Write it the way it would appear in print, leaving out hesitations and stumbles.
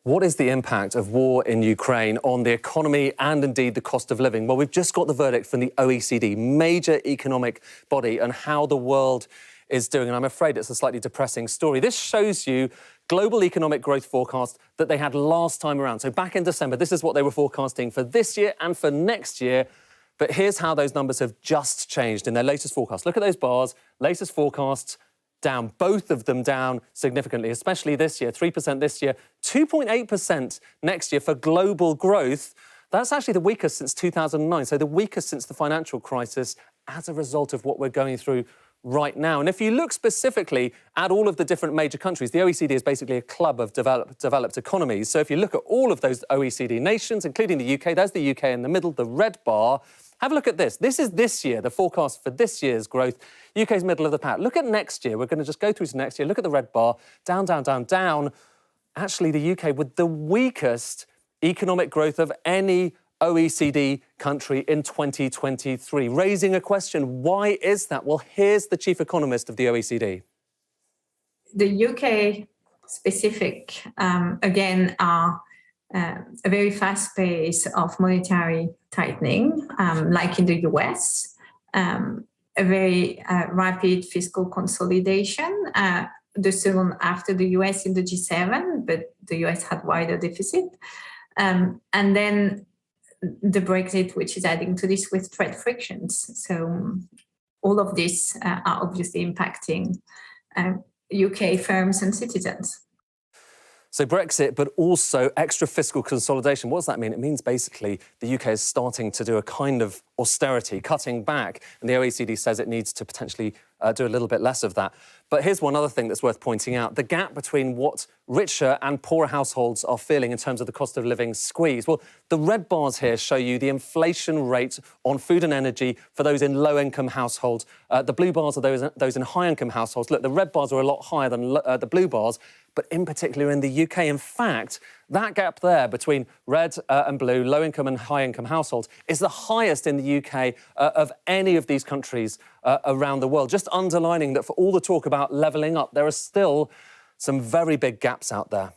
What is the impact of war in Ukraine on the economy and indeed the cost of living? Well, we've just got the verdict from the OECD, major economic body, and how the world is doing. And I'm afraid it's a slightly depressing story. This shows you global economic growth forecast that they had last time around. So back in December, this is what they were forecasting for this year and for next year. But here's how those numbers have just changed in their latest forecast. Look at those bars, latest forecasts, down, both of them down significantly, especially this year, 3% this year, 2.8% next year for global growth. That's actually the weakest since 2009, so the weakest since the financial crisis as a result of what we're going through right now. And if you look specifically at all of the different major countries, the OECD is basically a club of developed economies. So if you look at all of those OECD nations, including the UK, there's the UK in the middle, the red bar. Have a look at this. This is this year, the forecast for this year's growth. UK's middle of the pack. Look at next year. We're going to just go through to next year. Look at the red bar. Down, down, down, down. Actually, the UK with the weakest economic growth of any OECD country in 2023. Raising a question, why is that? Well, here's the chief economist of the OECD. The UK specific, again, are a very fast pace of monetary tightening, like in the US, a very rapid fiscal consolidation, the second after the US in the G7, but the US had wider deficit. And then the Brexit, which is adding to this with trade frictions. So all of this are obviously impacting UK firms and citizens. So Brexit, but also extra fiscal consolidation. What does that mean? It means basically the UK is starting to do a kind of austerity, cutting back. And the OECD says it needs to potentially do a little bit less of that. But here's one other thing that's worth pointing out. The gap between what richer and poorer households are feeling in terms of the cost of living squeeze. Well, the red bars here show you the inflation rate on food and energy for those in low-income households. The blue bars are those in high-income households. Look, the red bars are a lot higher than the blue bars, but in particular in the UK. In fact, that gap there between red and blue, low-income and high-income households, is the highest in the UK of any of these countries around the world, just underlining that for all the talk about levelling up, there are still some very big gaps out there.